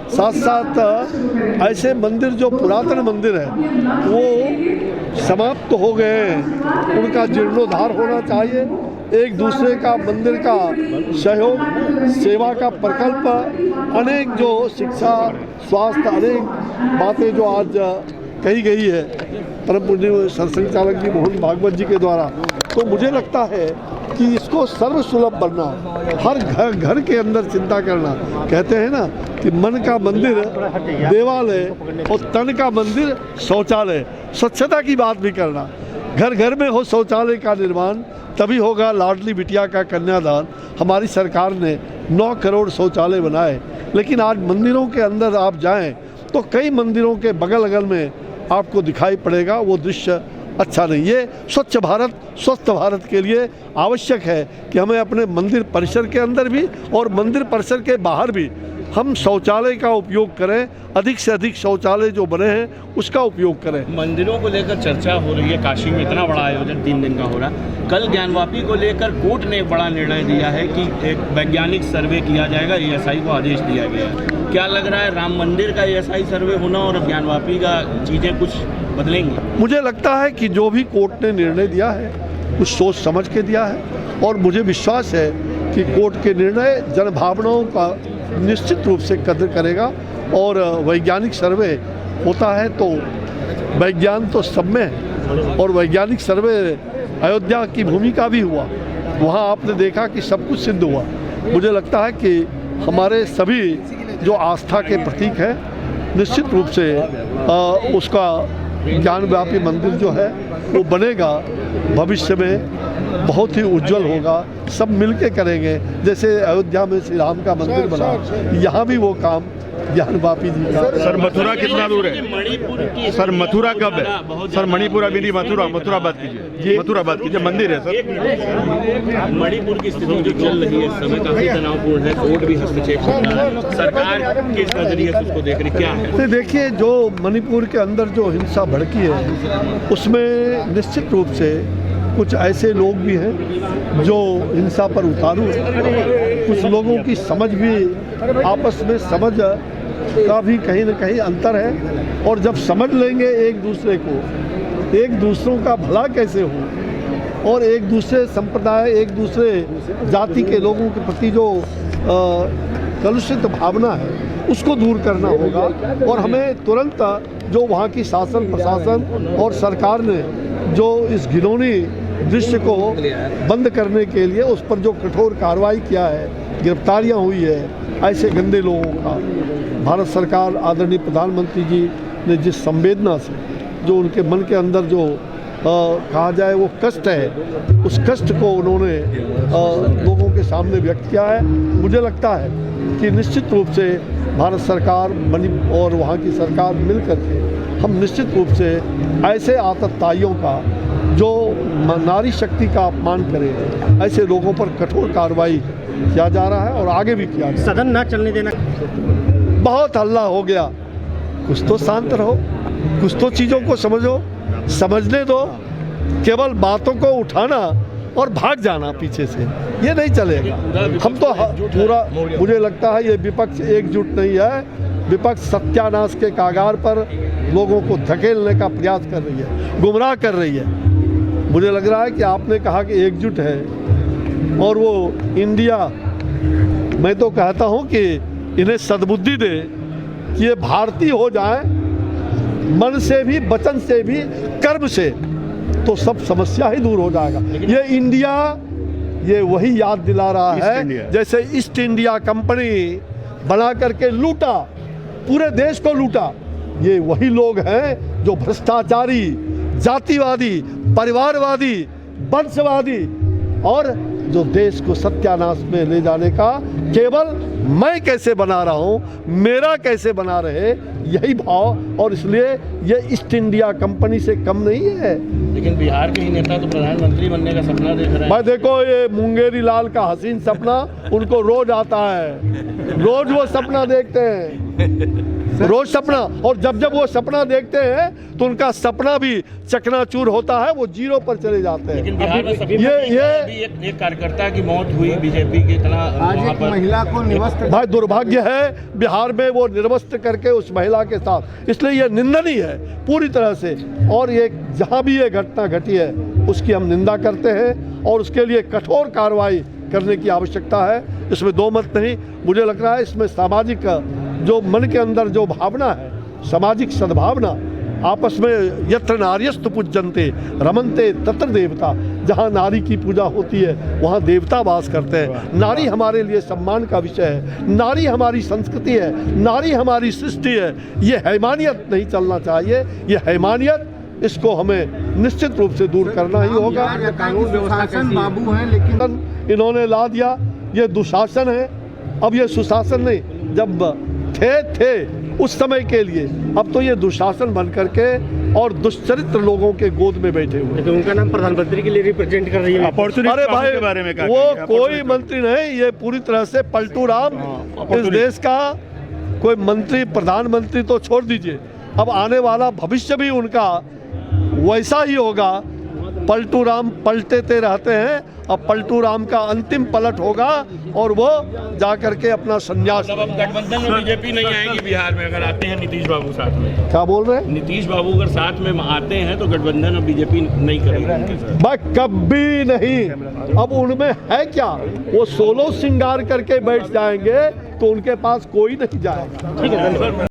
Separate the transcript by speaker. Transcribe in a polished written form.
Speaker 1: साथ साथ ऐसे मंदिर जो पुरातन मंदिर है वो समाप्त हो गए हैं, उनका जीर्णोद्धार होना चाहिए। एक दूसरे का मंदिर का सहयोग, सेवा का प्रकल्प, अनेक जो शिक्षा, स्वास्थ्य, अनेक बातें जो आज कही गई है परम पूज्य सरसंघ चालक जी मोहन भागवत जी के द्वारा, तो मुझे लगता है कि इसको सर्वसुलभ बनना, हर घर के अंदर चिंता करना। कहते हैं ना कि मन का मंदिर देवालय और तन का मंदिर शौचालय। स्वच्छता की बात भी करना, घर घर में हो शौचालय का निर्माण, तभी होगा लाडली बिटिया का कन्यादान। हमारी सरकार ने 9 करोड़ शौचालय बनाए, लेकिन आज मंदिरों के अंदर आप जाएं तो कई मंदिरों के बगल अगल में आपको दिखाई पड़ेगा वो दृश्य अच्छा नहीं। ये स्वच्छ भारत, स्वस्थ भारत के लिए आवश्यक है कि हमें अपने मंदिर परिसर के अंदर भी और मंदिर परिसर के बाहर भी हम शौचालय का उपयोग करें, अधिक से अधिक शौचालय जो बने हैं उसका उपयोग करें।
Speaker 2: मंदिरों को लेकर चर्चा हो रही है, काशी में इतना बड़ा आयोजन 3 दिन का हो रहा है। कल ज्ञानवापी को लेकर कोर्ट ने एक बड़ा निर्णय दिया है कि एक वैज्ञानिक सर्वे किया जाएगा, ASI को आदेश दिया गया है। क्या लग रहा है, राम मंदिर का ASI सर्वे होना और ज्ञानवापी का चीज़ें कुछ बदलेंगी?
Speaker 1: मुझे लगता है कि जो भी कोर्ट ने निर्णय दिया है कुछ सोच समझ के दिया है, और मुझे विश्वास है कि कोर्ट के निर्णय जनभावनाओं का निश्चित रूप से कदर करेगा। और वैज्ञानिक सर्वे होता है तो वैज्ञान तो सब में है, और वैज्ञानिक सर्वे अयोध्या की भूमि का भी हुआ, वहाँ आपने देखा कि सब कुछ सिद्ध हुआ। मुझे लगता है कि हमारे सभी जो आस्था के प्रतीक हैं, निश्चित रूप से उसका ज्ञानव्यापी मंदिर जो है वो बनेगा, भविष्य में बहुत ही उज्जवल होगा। सब मिलके करेंगे, जैसे अयोध्या में श्री राम का मंदिर बना, यहाँ भी वो काम ज्ञानवापी जी का।
Speaker 3: सर मथुरा कितना दूर है?
Speaker 2: मणिपुर की
Speaker 3: सर मथुरा कब है? सर मणिपुर अभी नहीं, मथुरा बात कीजिए, मथुरा बात कीजिए, मंदिर है सर।
Speaker 2: मणिपुर की स्थिति जो चल रही है इस समय काफी तनावपूर्ण है, कोर्ट भी हस्तक्षेप कर रहा है, सरकार किस नजरिए से उसको देख रही, क्या है?
Speaker 1: देखिए, जो मणिपुर के अंदर जो हिंसा भड़की है उसमें निश्चित रूप से कुछ ऐसे लोग भी हैं जो हिंसा पर उतारू हैं। कुछ लोगों की समझ भी, आपस में समझ का भी कहीं न कहीं अंतर है, और जब समझ लेंगे एक दूसरे को, एक दूसरों का भला कैसे हो, और एक दूसरे संप्रदाय, एक दूसरे जाति के लोगों के प्रति जो कलुषित भावना है उसको दूर करना होगा। और हमें तुरंत जो वहाँ की शासन प्रशासन और सरकार ने जो इस घिनौनी दृश्य को बंद करने के लिए उस पर जो कठोर कार्रवाई किया है, गिरफ्तारियां हुई है ऐसे गंदे लोगों का, भारत सरकार आदरणीय प्रधानमंत्री जी ने जिस संवेदना से, जो उनके मन के अंदर जो कहा जाए वो कष्ट है, उस कष्ट को उन्होंने लोगों के सामने व्यक्त किया है। मुझे लगता है कि निश्चित रूप से भारत सरकार और वहाँ की सरकार मिल करके हम निश्चित रूप से ऐसे आतताइयों का जो नारी शक्ति का अपमान करे, ऐसे लोगों पर कठोर कार्रवाई किया जा रहा है और आगे भी किया जाएगा।
Speaker 4: सदन ना चलने देना।
Speaker 1: बहुत हल्ला हो गया, कुछ तो शांत रहो, कुछ तो चीज़ों को समझो, समझने दो। केवल बातों को उठाना और भाग जाना पीछे से, ये नहीं चलेगा। हम तो पूरा, मुझे लगता है ये विपक्ष एकजुट नहीं है, विपक्ष सत्यानाश के कागार पर लोगों को धकेलने का प्रयास कर रही है, गुमराह कर रही है। मुझे लग रहा है कि आपने कहा कि एकजुट है, और वो इंडिया, मैं तो कहता हूं कि इन्हें सद्बुद्धि दे कि ये भारतीय हो जाए, मन से भी, वचन से भी, कर्म से, तो सब समस्या ही दूर हो जाएगा। ये इंडिया, ये वही याद दिला रहा है जैसे ईस्ट इंडिया कंपनी बना करके लूटा, पूरे देश को लूटा। ये वही लोग हैं जो भ्रष्टाचारी, जातिवादी, परिवारवादी, वंशवादी, और जो देश को सत्यानाश में ले जाने का केवल मैं कैसे बना रहा हूँ, मेरा कैसे बना रहे, यही भाव। और इसलिए ये ईस्ट इंडिया कंपनी से कम नहीं है।
Speaker 2: लेकिन बिहार के ही नेता तो प्रधानमंत्री बनने का सपना देख रहे हैं।
Speaker 1: भाई देखो, ये मुंगेरी लाल का हसीन सपना उनको रोज आता है, रोज वो सपना देखते हैं। रोज सपना, और जब जब वो सपना देखते हैं तो उनका सपना भी चकनाचूर होता है, वो जीरो पर चले जाते हैं।
Speaker 2: लेकिन बिहार में सभी
Speaker 1: ये
Speaker 2: अभी एक कार्यकर्ता की मौत हुई बीजेपी की, इतना वहाँ पर
Speaker 4: महिला को निवस्त्र
Speaker 1: भाई दुर्भाग्य है बिहार में वो निर्वस्त्र करके उस महिला के साथ, इसलिए ये निंदनीय है पूरी तरह से। और ये जहाँ भी ये घटना घटी है उसकी हम निंदा करते हैं और उसके लिए कठोर कार्रवाई करने की आवश्यकता है, इसमें दो मत नहीं। मुझे लग रहा है इसमें सामाजिक जो मन के अंदर जो भावना है, सामाजिक सद्भावना, आपस में यत्र नार्यस्तु पूज्यन्ते रमन्ते तत्र देवता, जहाँ नारी की पूजा होती है वहाँ देवता वास करते हैं। नारी हमारे लिए सम्मान का विषय है, नारी हमारी संस्कृति है, नारी हमारी सृष्टि है। ये हैवानियत नहीं चलना चाहिए, ये हैवानियत इसको हमें निश्चित रूप से दूर करना ही होगा।
Speaker 4: कानून व्यवस्था बाबू हैं, लेकिन
Speaker 1: इन्होंने ला दिया, ये दुशासन है, अब ये सुशासन नहीं। जब थे उस समय के लिए, अब तो ये दुशासन बन करके और दुष्चरित्र लोगों के गोद में बैठे हुए।
Speaker 4: तो उनका नाम प्रधानमंत्री के लिए रिप्रेजेंट कर रही है।
Speaker 3: अपॉर्चुनिटी
Speaker 1: अरे भाई
Speaker 3: के बारे में क्या
Speaker 1: वो
Speaker 3: कहेंगे?
Speaker 1: कोई मंत्री नहीं, ये पूरी तरह से पलटू राम इस देश का कोई मंत्री, प्रधानमंत्री तो छोड़ दीजिए, अब आने वाला भविष्य भी उनका वैसा ही होगा। पलटू राम पलटेते रहते हैं, अब पलटू राम का अंतिम पलट होगा और वो जा करके अपना संन्यास।
Speaker 2: अब गठबंधन में बीजेपी नहीं आएगी बिहार में अगर आते हैं नीतीश बाबू साथ में।
Speaker 1: क्या बोल रहे हैं?
Speaker 2: नीतीश बाबू अगर साथ में आते हैं तो गठबंधन में बीजेपी नहीं करेगी।
Speaker 1: भाई कभी नहीं, अब उनमें है क्या, वो सोलो श्रृंगार करके बैठ जाएंगे तो उनके पास कोई नहीं जाएगा।
Speaker 4: ठीक है, धन्यवाद।